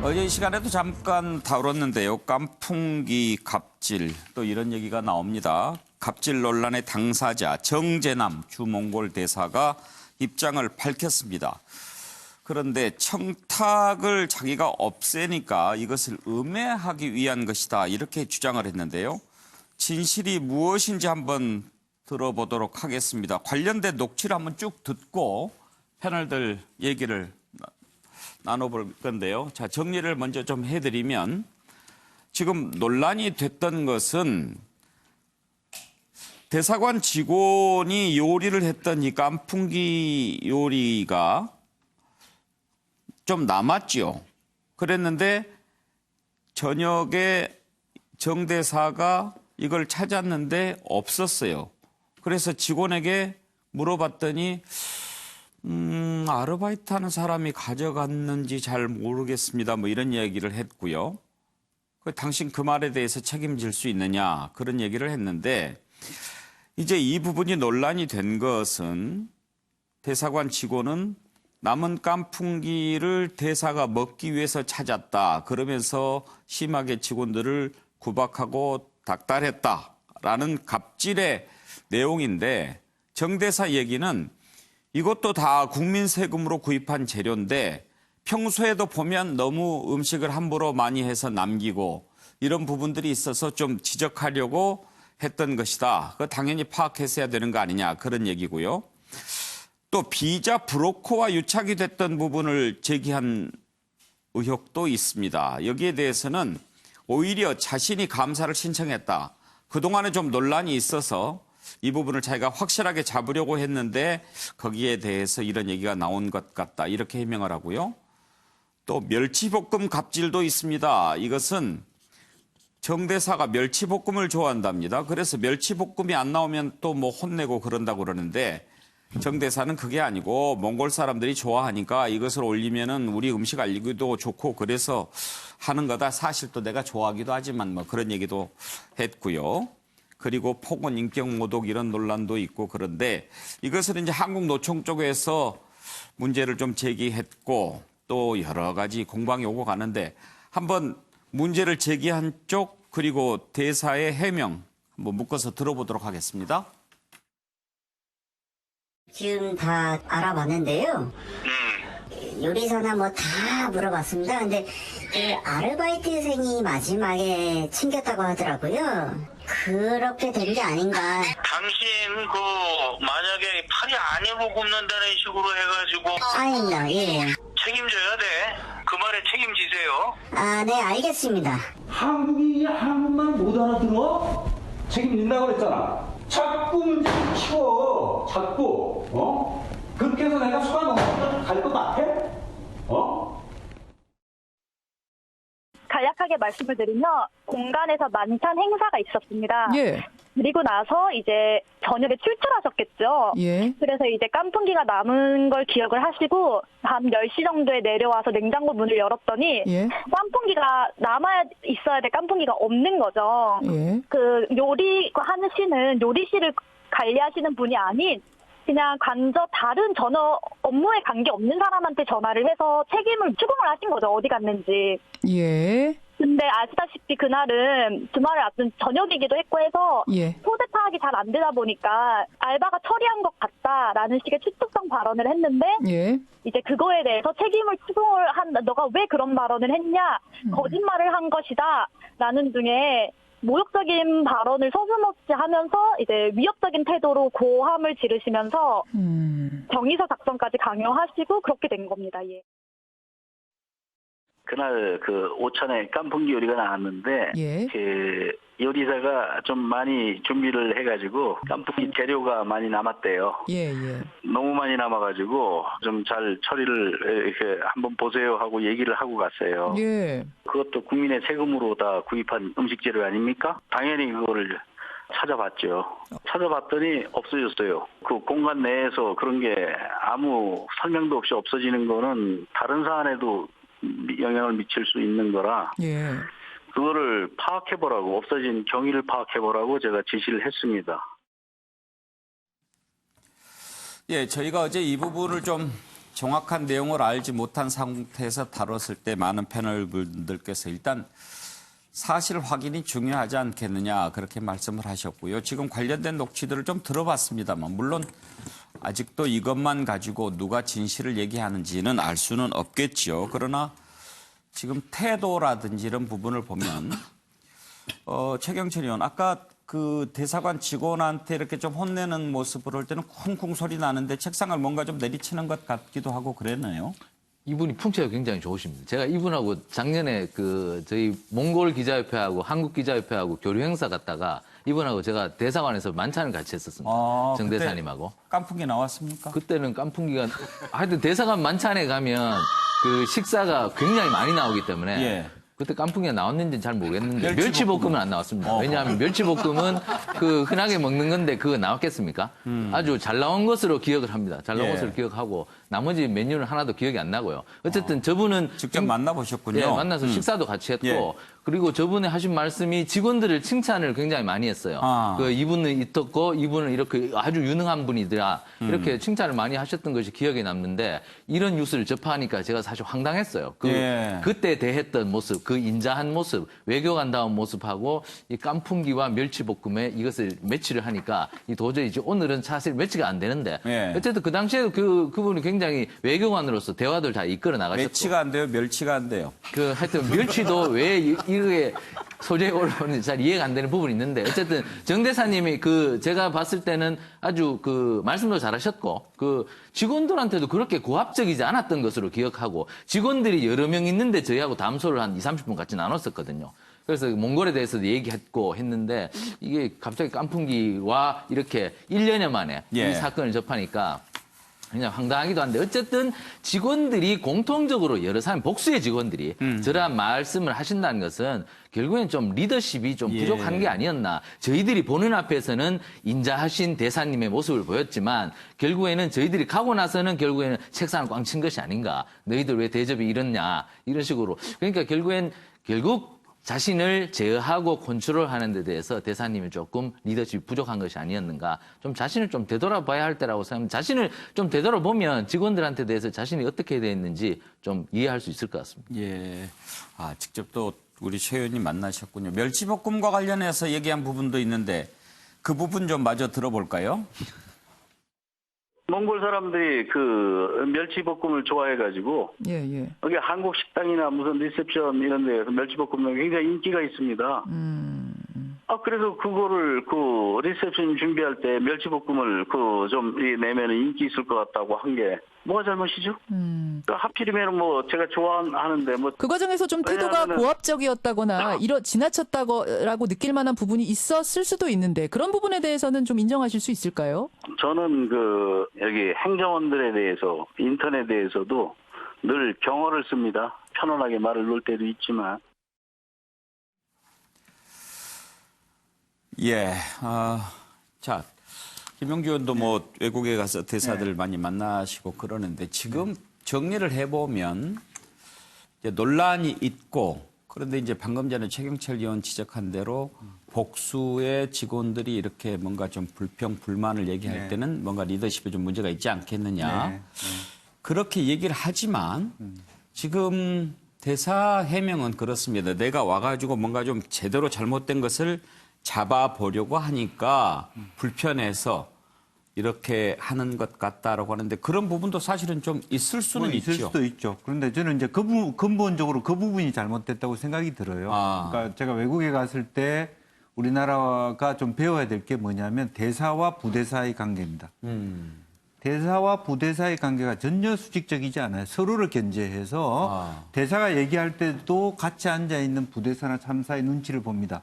어제 이 시간에도 잠깐 다뤘는데요. 깐풍기 갑질 또 이런 얘기가 나옵니다. 갑질 논란의 당사자 정재남 주몽골 대사가 입장을 밝혔습니다. 그런데 청탁을 자기가 없애니까 이것을 음해하기 위한 것이다 이렇게 주장을 했는데요. 진실이 무엇인지 한번 들어보도록 하겠습니다. 관련된 녹취를 한번 쭉 듣고 패널들 얘기를 나눠볼 건데요. 자, 정리를 먼저 좀 해드리면 지금 논란이 됐던 것은 대사관 직원이 요리를 했던 이 깐풍기 요리가 좀 남았죠. 그랬는데 저녁에 정 대사가 이걸 찾았는데 없었어요. 그래서 직원에게 물어봤더니 아르바이트 하는 사람이 가져갔는지 잘 모르겠습니다. 뭐 이런 얘기를 했고요. 당신 그 말에 대해서 책임질 수 있느냐 그런 얘기를 했는데 이제 이 부분이 논란이 된 것은 대사관 직원은 남은 깐풍기를 대사가 먹기 위해서 찾았다. 그러면서 심하게 직원들을 구박하고 닥달했다라는 갑질의 내용인데 정 대사 얘기는 이것도 다 국민 세금으로 구입한 재료인데 평소에도 보면 너무 음식을 함부로 많이 해서 남기고 이런 부분들이 있어서 좀 지적하려고 했던 것이다. 그거 당연히 파악했어야 되는 거 아니냐 그런 얘기고요. 또 비자 브로커와 유착이 됐던 부분을 제기한 의혹도 있습니다. 여기에 대해서는 오히려 자신이 감사를 신청했다. 그동안에 좀 논란이 있어서 이 부분을 자기가 확실하게 잡으려고 했는데 거기에 대해서 이런 얘기가 나온 것 같다. 이렇게 해명을 하고요. 또 멸치볶음 갑질도 있습니다. 이것은 정 대사가 멸치볶음을 좋아한답니다. 그래서 멸치볶음이 안 나오면 또 뭐 혼내고 그런다고 그러는데 정 대사는 그게 아니고 몽골 사람들이 좋아하니까 이것을 올리면은 우리 음식 알리기도 좋고 그래서 하는 거다. 사실 또 내가 좋아하기도 하지만 뭐 그런 얘기도 했고요. 그리고 폭언, 인격 모독 이런 논란도 있고 그런데 이것을 이제 한국노총 쪽에서 문제를 좀 제기했고 또 여러 가지 공방이 오고 가는데 한번 문제를 제기한 쪽 그리고 대사의 해명 한번 묶어서 들어보도록 하겠습니다. 지금 다 알아봤는데요. 요리사나 뭐 다 물어봤습니다. 근데 그 아르바이트생이 마지막에 챙겼다고 하더라고요. 그렇게 된 게 아닌가. 당신 만약에 팔이 아니고 굽는다는 식으로 해가지고 아닙니다. 예. 책임져야 돼. 그 말에 책임지세요. 아, 네, 알겠습니다. 한국이 한국말 못 알아들어? 책임진다고 그랬잖아. 자꾸 문제를 키워. 자꾸. 그렇게 해서 내가 수가 넘어서 갈 것 같아? 간략하게 말씀을 드리면 공간에서 만찬 행사가 있었습니다. 예. 그리고 나서 이제 저녁에 출출하셨겠죠. 예. 그래서 이제 깐풍기가 남은 걸 기억을 하시고 밤 10시 정도에 내려와서 냉장고 문을 열었더니 예. 깐풍기가 남아 있어야 될 깐풍기가 없는 거죠. 예. 그 요리하시는 요리실을 관리하시는 분이 아닌 그냥 간접 다른 전혀 업무에 관계없는 사람한테 전화를 해서 책임을 추궁을 하신 거죠. 어디 갔는지. 예. 근데 아시다시피 그날은 주말을 앞둔 저녁이기도 했고 해서 예. 소재 파악이 잘 안 되다 보니까 알바가 처리한 것 같다라는 식의 추측성 발언을 했는데 예. 이제 그거에 대해서 책임을 추궁을 너가 왜 그런 발언을 했냐 거짓말을 한 것이다 라는 등의 모욕적인 발언을 서슴없이 하면서 이제 위협적인 태도로 고함을 지르시면서 경위서 작성까지 강요하시고 그렇게 된 겁니다. 예. 그날 오천에 깐풍기 요리가 나왔는데 예. 그 요리사가 좀 많이 준비를 해가지고 깐풍기 재료가 많이 남았대요. 예. 예. 너무 많이 남아가지고 좀 잘 처리를 이렇게 한번 보세요 하고 얘기를 하고 갔어요. 예. 그것도 국민의 세금으로 다 구입한 음식 재료 아닙니까? 당연히 그거를 찾아봤죠. 찾아봤더니 없어졌어요. 그 공간 내에서 그런 게 아무 설명도 없이 없어지는 거는 다른 사안에도 영향을 미칠 수 있는 거라 예. 그거를 파악해보라고 없어진 경위를 파악해보라고 제가 지시를 했습니다. 예, 저희가 어제 이 부분을 좀 정확한 내용을 알지 못한 상태에서 다뤘을 때 많은 패널분들께서 일단 사실 확인이 중요하지 않겠느냐 그렇게 말씀을 하셨고요. 지금 관련된 녹취들을 좀 들어봤습니다만 물론 아직도 이것만 가지고 누가 진실을 얘기하는지는 알 수는 없겠죠. 그러나 지금 태도라든지 이런 부분을 보면 최경철 의원 아까 그 대사관 직원한테 이렇게 좀 혼내는 모습을 할 때는 쿵쿵 소리 나는데 책상을 뭔가 좀 내리치는 것 같기도 하고 그랬나요? 이분이 풍채가 굉장히 좋으십니다. 제가 이분하고 작년에 그 저희 몽골 기자협회하고 한국 기자협회하고 교류 행사 갔다가 이분하고 제가 대사관에서 만찬을 같이 했었습니다. 정 그때 대사님하고. 깐풍기 나왔습니까? 그때는 깐풍기가 하여튼 대사관 만찬에 가면 그 식사가 굉장히 많이 나오기 때문에 예. 그때 깐풍기가 나왔는지는 잘 모르겠는데 멸치볶음은 멸치볶음은 안 나왔습니다. 왜냐하면 멸치볶음은 그 흔하게 먹는 건데 그거 나왔겠습니까? 아주 잘 나온 것으로 기억을 합니다. 잘 나온 예. 것으로 기억하고 나머지 메뉴는 하나도 기억이 안 나고요. 어쨌든 저분은 직접 만나보셨군요. 예, 만나서 식사도 같이 했고 예. 그리고 저분이 하신 말씀이 직원들을 칭찬을 굉장히 많이 했어요. 그 이분은 있었고 이분은 이렇게 아주 유능한 분이더라. 이렇게 칭찬을 많이 하셨던 것이 기억에 남는데 이런 뉴스를 접하니까 제가 사실 황당했어요. 예. 그때 대했던 모습, 그 인자한 모습, 외교관다운 모습하고 이 깐풍기와 멸치볶음에 이것을 매치를 하니까 이 도저히 이제 오늘은 사실 매치가 안 되는데 예. 어쨌든 그 당시에도 그분이 굉장히 외교관으로서 대화들 다 이끌어 나가셨고 매치가 안 돼요? 멸치가 안 돼요? 그 하여튼 멸치도 왜 이게 소재에 올라오는지 잘 이해가 안 되는 부분이 있는데 어쨌든 정 대사님이 그 제가 봤을 때는 아주 그 말씀도 잘하셨고 그 직원들한테도 그렇게 고압적이지 않았던 것으로 기억하고 직원들이 여러 명 있는데 저희하고 담소를 한 20-30분 같이 나눴었거든요. 그래서 몽골에 대해서도 얘기했고 했는데 이게 갑자기 깐풍기와 이렇게 1년여 만에 예. 이 사건을 접하니까 그냥 황당하기도 한데 어쨌든 직원들이 공통적으로 여러 사람 복수의 직원들이 저러한 말씀을 하신다는 것은 결국엔 좀 리더십이 좀 부족한 게 아니었나. 저희들이 보는 앞에서는 인자하신 대사님의 모습을 보였지만 결국에는 저희들이 가고 나서는 결국에는 책상을 꽝 친 것이 아닌가. 너희들 왜 대접이 이렇냐. 이런 식으로. 그러니까 결국 자신을 제어하고 컨트롤하는 데 대해서 대사님이 조금 리더십이 부족한 것이 아니었는가. 좀 자신을 좀 되돌아봐야 할 때라고 생각합니다. 자신을 좀 되돌아보면 직원들한테 대해서 자신이 어떻게 해야 되는지 좀 이해할 수 있을 것 같습니다. 예. 아, 직접 또 우리 최 의원님 만나셨군요. 멸치볶음과 관련해서 얘기한 부분도 있는데 그 부분 좀 마저 들어볼까요? 몽골 사람들이 그 멸치볶음을 좋아해가지고 예. 여기 한국 식당이나 무슨 리셉션 이런 데에서 멸치볶음은 굉장히 인기가 있습니다. 그래서 그거를 그 리셉션 준비할 때 멸치볶음을 그 좀 내면은 인기 있을 것 같다고 한 게 뭐가 잘못이죠? 하필이면 뭐 제가 좋아하는데 뭐 그 과정에서 좀 태도가 왜냐하면은- 고압적이었다거나 지나쳤다고라고 느낄 만한 부분이 있었을 수도 있는데 그런 부분에 대해서는 좀 인정하실 수 있을까요? 저는 그 여기 행정원들에 대해서 인턴에 대해서도 늘 경어를 씁니다. 편안하게 말을 놓을 때도 있지만. 예. 자, 김용주 의원도 뭐 외국에 가서 대사들 많이 만나시고 그러는데 지금 정리를 해보면 이제 논란이 있고 그런데 이제 방금 전에 최경철 의원 지적한 대로 복수의 직원들이 이렇게 뭔가 좀 불만을 얘기할 때는 뭔가 리더십에 좀 문제가 있지 않겠느냐. 그렇게 얘기를 하지만 지금 대사 해명은 그렇습니다. 내가 와가지고 뭔가 좀 제대로 잘못된 것을 잡아보려고 하니까 불편해서 이렇게 하는 것 같다라고 하는데 그런 부분도 사실은 좀 있을 수는 있을 있죠. 수도 있죠. 그런데 저는 이제 근본적으로 그 부분이 잘못됐다고 생각이 들어요. 그러니까 제가 외국에 갔을 때 우리나라가 좀 배워야 될 게 뭐냐면 대사와 부대사의 관계입니다. 대사와 부대사의 관계가 전혀 수직적이지 않아요. 서로를 견제해서 대사가 얘기할 때도 같이 앉아있는 부대사나 참사의 눈치를 봅니다.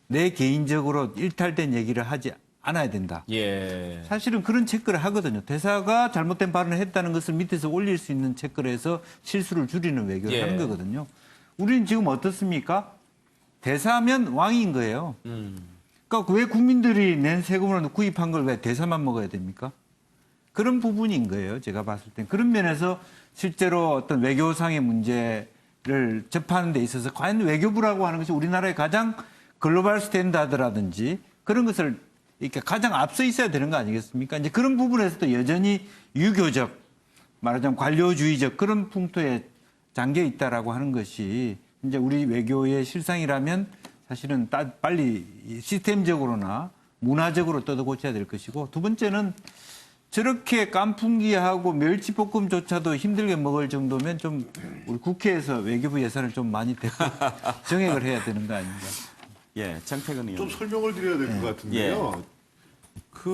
내 개인적으로 일탈된 얘기를 하지 않아야 된다. 예. 사실은 그런 체크를 하거든요. 대사가 잘못된 발언을 했다는 것을 밑에서 올릴 수 있는 체크를 해서 실수를 줄이는 외교를 하는 거거든요. 우리는 지금 어떻습니까? 대사면 왕인 거예요. 그러니까 왜 국민들이 낸 세금으로 구입한 걸 왜 대사만 먹어야 됩니까? 그런 부분인 거예요. 제가 봤을 땐. 그런 면에서 실제로 어떤 외교상의 문제를 접하는 데 있어서 과연 외교부라고 하는 것이 우리나라의 가장 글로벌 스탠다드라든지 그런 것을 이렇게 가장 앞서 있어야 되는 거 아니겠습니까? 이제 그런 부분에서도 여전히 유교적 말하자면 관료주의적 그런 풍토에 잠겨 있다라고 하는 것이 이제 우리 외교의 실상이라면 사실은 빨리 시스템적으로나 문화적으로 뜯어 고쳐야 될 것이고, 두 번째는 저렇게 깐풍기하고 멸치볶음조차도 힘들게 먹을 정도면 좀 우리 국회에서 외교부 예산을 좀 많이 정액을 해야 되는 거 아닌가. 예, 정태근 의원. 좀 설명을 드려야 될 것 같은데요. 예. 그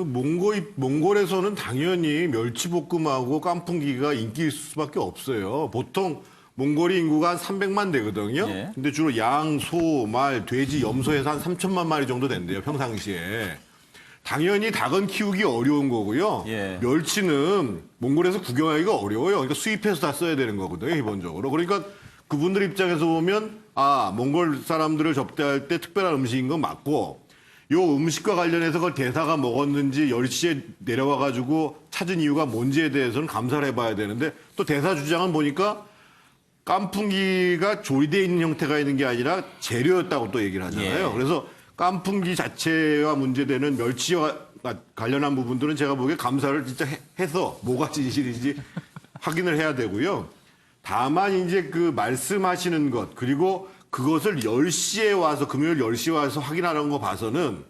몽골에서는 당연히 멸치볶음하고 깐풍기가 인기일 수밖에 없어요. 보통 몽골이 인구가 한 300만 되거든요. 예. 근데 주로 양, 소, 말, 돼지, 염소에서 한 3천만 마리 정도 된대요, 평상시에. 당연히 닭은 키우기 어려운 거고요. 예. 멸치는 몽골에서 구경하기가 어려워요. 그러니까 수입해서 다 써야 되는 거거든요, 기본적으로. 그러니까 그분들 입장에서 보면 몽골 사람들을 접대할 때 특별한 음식인 건 맞고, 요 음식과 관련해서 그걸 대사가 먹었는지 10시에 내려와가지고 찾은 이유가 뭔지에 대해서는 감사를 해봐야 되는데, 또 대사 주장은 보니까 깐풍기가 조리되어 있는 형태가 있는 게 아니라 재료였다고 또 얘기를 하잖아요. 예. 그래서 깐풍기 자체와 문제되는 멸치와 관련한 부분들은 제가 보기에 감사를 진짜 해서 뭐가 진실인지 확인을 해야 되고요. 다만 이제 그 말씀하시는 것, 그리고 그것을 10시에 와서, 금요일 10시에 와서 확인하는 거 봐서는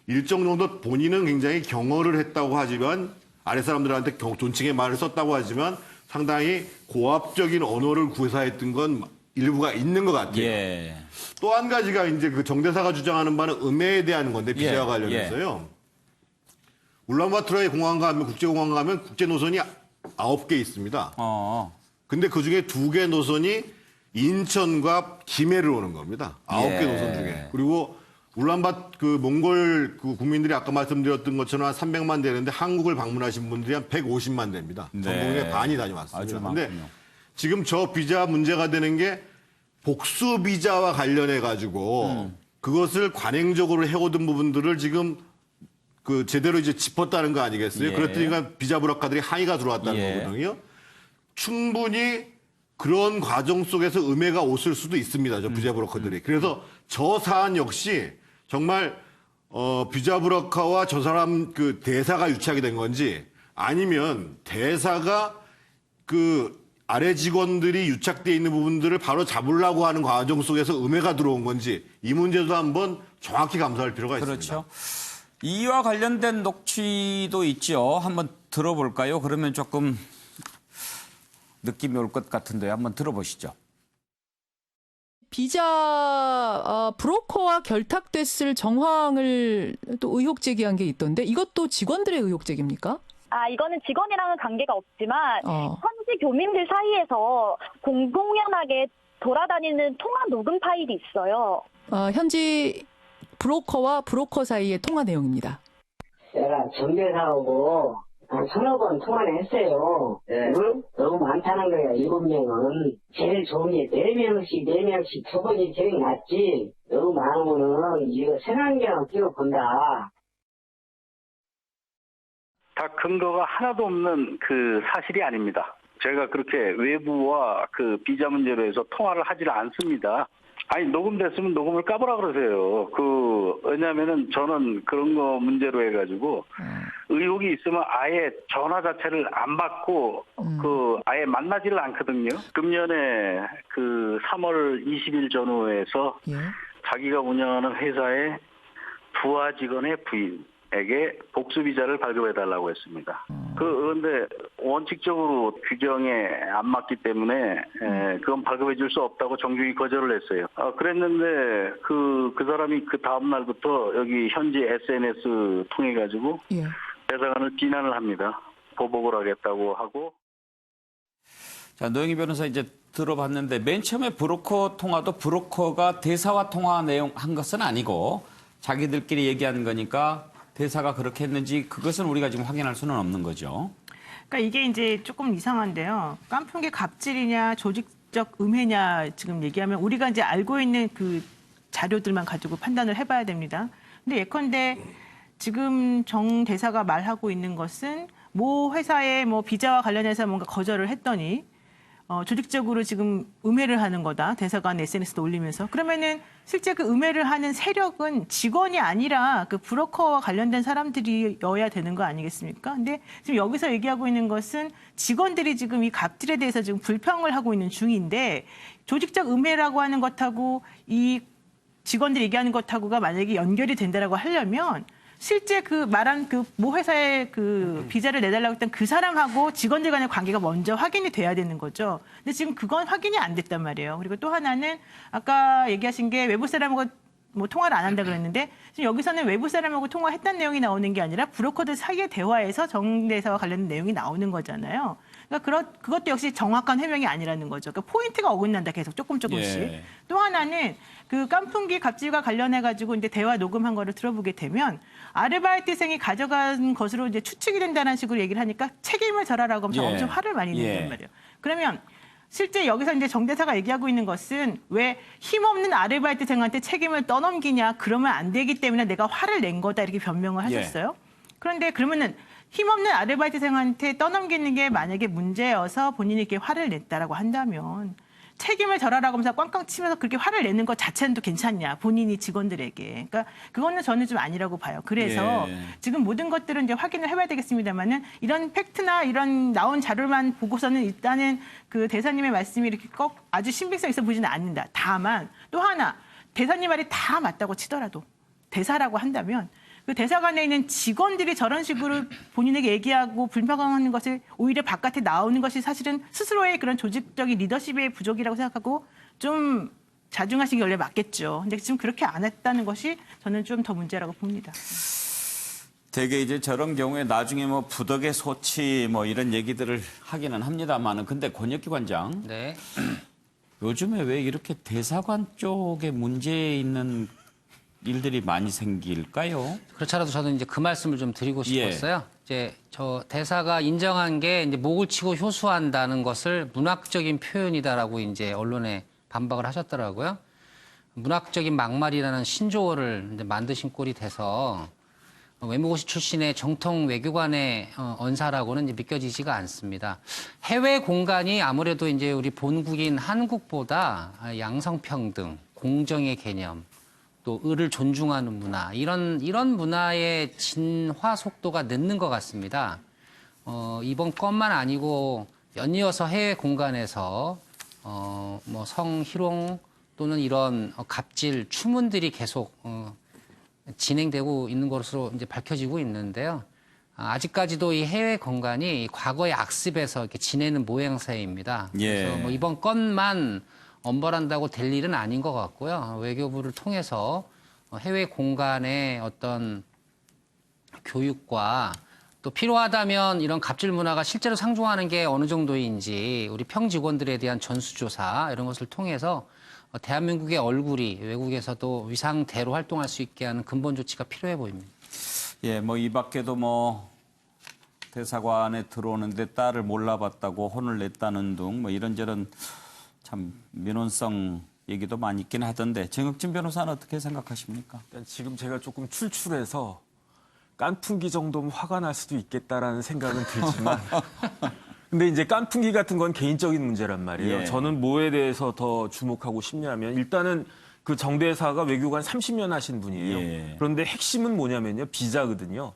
일정 정도 본인은 굉장히 경어를 했다고 하지만, 아래 사람들한테 존칭의 말을 썼다고 하지만 상당히 고압적인 언어를 구사했던 건 일부가 있는 것 같아요. 예. 또 한 가지가 이제 그 정대사가 주장하는 바는 음해에 대한 건데, 비자와 예, 관련해서요. 울란바토르의 공항 가면, 국제공항 가면 국제 노선이 9개 있습니다. 근데 그 중에 2개 노선이 인천과 김해를 오는 겁니다. 9개 예. 노선 중에. 그리고 그 몽골 그 국민들이 아까 말씀드렸던 것처럼 한 300만 되는데 한국을 방문하신 분들이 한 150만 됩니다. 네. 전국의 반이 아주 다녀왔습니다. 많군요. 근데 지금 저 비자 문제가 되는 게 복수 비자와 관련해 가지고 그것을 관행적으로 해오던 부분들을 지금 그 제대로 이제 짚었다는 거 아니겠어요? 예. 그랬더니 비자 불합카들이 항의가 들어왔다는 예. 거거든요. 충분히 그런 과정 속에서 음해가 오실 수도 있습니다. 저 비자 브로커들이. 그래서 저 사안 역시 정말 비자 브로커와 저 사람 그 대사가 유착이 된 건지, 아니면 대사가 그 아래 직원들이 유착돼 있는 부분들을 바로 잡으려고 하는 과정 속에서 음해가 들어온 건지, 이 문제도 한번 정확히 감사할 필요가 있습니다. 그렇죠. 이와 관련된 녹취도 있죠. 한번 들어볼까요? 그러면 조금 느낌이 올 것 같은데요. 한번 들어보시죠. 비자 브로커와 결탁됐을 정황을 또 의혹 제기한 게 있던데, 이것도 직원들의 의혹 제기입니까? 이거는 직원이랑은 관계가 없지만 어. 현지 교민들 사이에서 공공연하게 돌아다니는 통화 녹음 파일이 있어요. 현지 브로커와 브로커 사이의 통화 내용입니다. 내가 정대사하고 한 1,000억 통화를 했어요. 응? 너무 많다는 거야, 7명은. 제일 좋은 게 4명씩 2번이 제일 낫지. 너무 많으면은 이거 생활경 끼고 본다. 다 근거가 하나도 없는 그 사실이 아닙니다. 제가 그렇게 외부와 그 비자 문제로 해서 통화를 하지를 않습니다. 아니, 녹음됐으면 녹음을 까보라 그러세요. 왜냐면은 저는 그런 거 문제로 해가지고 의혹이 있으면 아예 전화 자체를 안 받고 아예 만나지를 않거든요. 금년에 그 3월 20일 전후에서 예. 자기가 운영하는 회사의 부하 직원의 부인에게 복수 비자를 발급해달라고 했습니다. 그런데 원칙적으로 규정에 안 맞기 때문에 그건 발급해 줄 수 없다고 정중히 거절을 했어요. 그랬는데 그 사람이 그 다음 날부터 여기 현지 SNS 통해 가지고 예. 대사관을 비난을 합니다. 보복을 하겠다고 하고. 자, 노영희 변호사 이제 들어봤는데, 맨 처음에 브로커 통화도 브로커가 대사와 통화 내용 한 것은 아니고 자기들끼리 얘기한 거니까 대사가 그렇게 했는지 그것은 우리가 지금 확인할 수는 없는 거죠. 그러니까 이게 이제 조금 이상한데요. 깐풍기 갑질이냐 조직적 음해냐 지금 얘기하면 우리가 이제 알고 있는 그 자료들만 가지고 판단을 해봐야 됩니다. 근데 예컨대 지금 정 대사가 말하고 있는 것은 모 회사의 뭐 비자와 관련해서 뭔가 거절을 했더니 조직적으로 지금 음해를 하는 거다. 대사관 SNS도 올리면서. 그러면은 실제 그 음해를 하는 세력은 직원이 아니라 그 브로커와 관련된 사람들이어야 되는 거 아니겠습니까? 근데 지금 여기서 얘기하고 있는 것은 직원들이 지금 이 갑질에 대해서 지금 불평을 하고 있는 중인데 조직적 음해라고 하는 것하고 이 직원들이 얘기하는 것하고가 만약에 연결이 된다라고 하려면 실제 그 말한 그 모 회사에 그 비자를 내달라고 했던 그 사람하고 직원들 간의 관계가 먼저 확인이 돼야 되는 거죠. 근데 지금 그건 확인이 안 됐단 말이에요. 그리고 또 하나는 아까 얘기하신 게 외부 사람하고 뭐 통화를 안 한다 그랬는데 지금 여기서는 외부 사람하고 통화했다는 내용이 나오는 게 아니라 브로커들 사이의 대화에서 정 대사와 관련된 내용이 나오는 거잖아요. 그러니까 그것도 역시 정확한 해명이 아니라는 거죠. 그러니까 포인트가 어긋난다 계속 조금씩. 예. 또 하나는 그 깐풍기 갑질과 관련해 가지고 이제 대화 녹음한 거를 들어보게 되면 아르바이트생이 가져간 것으로 이제 추측이 된다는 식으로 얘기를 하니까 책임을 져라라고 하면서 예. 엄청 화를 많이 낸단 예. 말이에요. 그러면 실제 여기서 이제 정 대사가 얘기하고 있는 것은 왜 힘없는 아르바이트생한테 책임을 떠넘기냐 그러면 안 되기 때문에 내가 화를 낸 거다 이렇게 변명을 하셨어요. 그런데 그러면은 힘없는 아르바이트생한테 떠넘기는 게 만약에 문제여서 본인이 이렇게 화를 냈다라고 한다면 책임을 져라라고 하면서 꽝꽝 치면서 그렇게 화를 내는 것 자체는 또 괜찮냐 본인이 직원들에게. 그러니까 그거는 저는 좀 아니라고 봐요. 그래서 예. 지금 모든 것들은 이제 확인을 해봐야 되겠습니다만은 이런 팩트나 이런 나온 자료만 보고서는 일단은 그 대사님의 말씀이 이렇게 꼭 아주 신빙성 있어 보이지는 않는다. 다만 또 하나 대사님 말이 다 맞다고 치더라도 대사라고 한다면 그 대사관에 있는 직원들이 저런 식으로 본인에게 얘기하고 불평하는 것을 오히려 바깥에 나오는 것이 사실은 스스로의 그런 조직적인 리더십의 부족이라고 생각하고 좀 자중하시기 원래 맞겠죠. 근데 지금 그렇게 안 했다는 것이 저는 좀 더 문제라고 봅니다. 되게 이제 저런 경우에 나중에 뭐 부덕의 소치 뭐 이런 얘기들을 하기는 합니다만은 근데 권혁기 관장 네. 요즘에 왜 이렇게 대사관 쪽에 문제 있는 일들이 많이 생길까요? 그렇더라도 저는 이제 그 말씀을 좀 드리고 싶었어요. 이제 저 대사가 인정한 게 이제 목을 치고 효수한다는 것을 문학적인 표현이다라고 이제 언론에 반박을 하셨더라고요. 문학적인 막말이라는 신조어를 이제 만드신 꼴이 돼서 외무고시 출신의 정통 외교관의 언사라고는 이제 믿겨지지가 않습니다. 해외 공간이 아무래도 이제 우리 본국인 한국보다 양성평등, 공정의 개념, 또 을을 존중하는 문화 이런 문화의 진화 속도가 늦는 것 같습니다. 이번 건만 아니고 연이어서 해외 공간에서 뭐 성희롱 또는 이런 갑질 추문들이 계속 진행되고 있는 것으로 이제 밝혀지고 있는데요. 아직까지도 이 해외 공간이 과거의 악습에서 이렇게 지내는 모양새입니다. 그래서 뭐 이번 건만 엄벌한다고 될 일은 아닌 것 같고요. 외교부를 통해서 해외 공간의 어떤 교육과 또 필요하다면 이런 갑질 문화가 실제로 상존하는 게 어느 정도인지 우리 평 직원들에 대한 전수조사 이런 것을 통해서 대한민국의 얼굴이 외국에서도 위상대로 활동할 수 있게 하는 근본 조치가 필요해 보입니다. 예, 뭐 이 밖에도 뭐 대사관에 들어오는데 딸을 몰라봤다고 혼을 냈다는 등 뭐 이런저런 참 민원성 얘기도 많이 있긴 하던데 정혁진 변호사는 어떻게 생각하십니까? 지금 제가 조금 출출해서 깐풍기 정도면 화가 날 수도 있겠다라는 생각은 들지만 근데 이제 깐풍기 같은 건 개인적인 문제란 말이에요. 예. 저는 뭐에 대해서 더 주목하고 싶냐면 일단은 그 정 대사가 외교관 30년 하신 분이에요. 예. 그런데 핵심은 뭐냐면요. 비자거든요.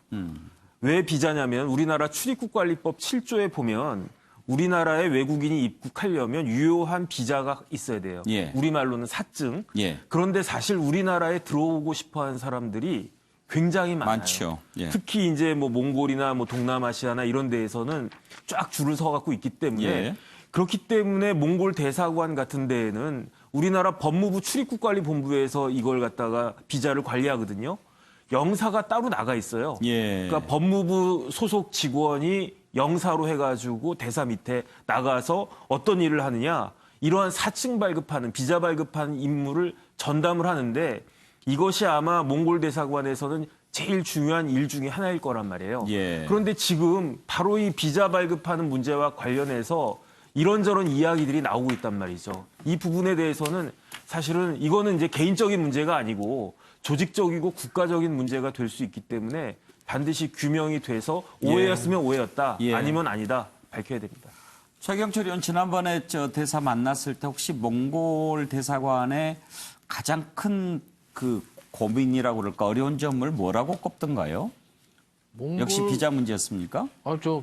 왜 비자냐면 우리나라 출입국관리법 7조에 보면 우리나라에 외국인이 입국하려면 유효한 비자가 있어야 돼요. 예. 우리말로는 사증. 예. 그런데 사실 우리나라에 들어오고 싶어하는 사람들이 굉장히 많아요. 많죠. 예. 특히 이제 뭐 몽골이나 뭐 동남아시아나 이런 데에서는 쫙 줄을 서 갖고 있기 때문에 예. 그렇기 때문에 몽골 대사관 같은 데에는 우리나라 법무부 출입국관리본부에서 이걸 갖다가 비자를 관리하거든요. 영사가 따로 나가 있어요. 예. 그러니까 법무부 소속 직원이 영사로 해가지고 대사 밑에 나가서 어떤 일을 하느냐 이러한 사칭 발급하는 비자 발급하는 임무를 전담을 하는데 이것이 아마 몽골 대사관에서는 제일 중요한 일 중에 하나일 거란 말이에요. 예. 그런데 지금 바로 이 비자 발급하는 문제와 관련해서 이런저런 이야기들이 나오고 있단 말이죠. 이 부분에 대해서는 사실은 이거는 이제 개인적인 문제가 아니고 조직적이고 국가적인 문제가 될 수 있기 때문에 반드시 규명이 돼서 오해였으면 오해였다, 예. 아니면 아니다 밝혀야 됩니다. 최경철 의원 지난번에 대사 만났을 때 혹시 몽골 대사관의 가장 큰 그 고민이라고 그럴까 어려운 점을 뭐라고 꼽던가요? 역시 비자 문제였습니까?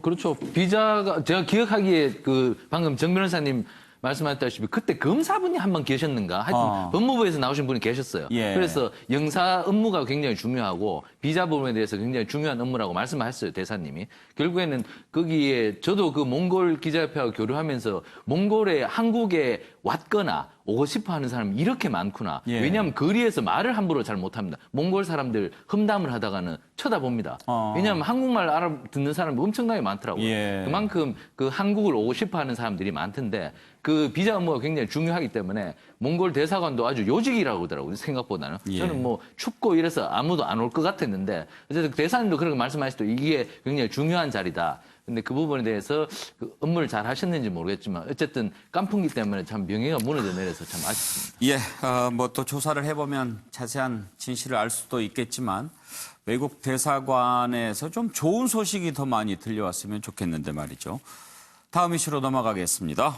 그렇죠. 비자가 제가 기억하기에 방금 정 변호사님 말씀하셨다시피 그때 검사분이 한 번 계셨는가? 하여튼 법무부에서 나오신 분이 계셨어요. 예. 그래서 영사 업무가 굉장히 중요하고 비자 부분에 대해서 굉장히 중요한 업무라고 말씀하셨어요. 대사님이. 결국에는 거기에 저도 그 몽골 기자협회하고 교류하면서 몽골에 한국에 왔거나 오고 싶어 하는 사람이 이렇게 많구나. 예. 왜냐하면 거리에서 말을 함부로 잘 못합니다. 몽골 사람들 험담을 하다가는 쳐다봅니다. 왜냐하면 한국말 알아듣는 사람이 엄청나게 많더라고요. 예. 그만큼 그 한국을 오고 싶어 하는 사람들이 많던데 그 비자 업무가 굉장히 중요하기 때문에 몽골 대사관도 아주 요직이라고 그러더라고요. 생각보다는. 예. 저는 뭐 춥고 이래서 아무도 안 올 것 같았는데 어쨌든 대사님도 그렇게 말씀하시더라도 이게 굉장히 중요한 자리다. 근데 그 부분에 대해서 그 업무를 잘 하셨는지 모르겠지만 어쨌든 깐풍기 때문에 참 명예가 무너져 내려서 참 아쉽습니다. 예, 뭐 또 조사를 해보면 자세한 진실을 알 수도 있겠지만 외국 대사관에서 좀 좋은 소식이 더 많이 들려왔으면 좋겠는데 말이죠. 다음 이슈로 넘어가겠습니다.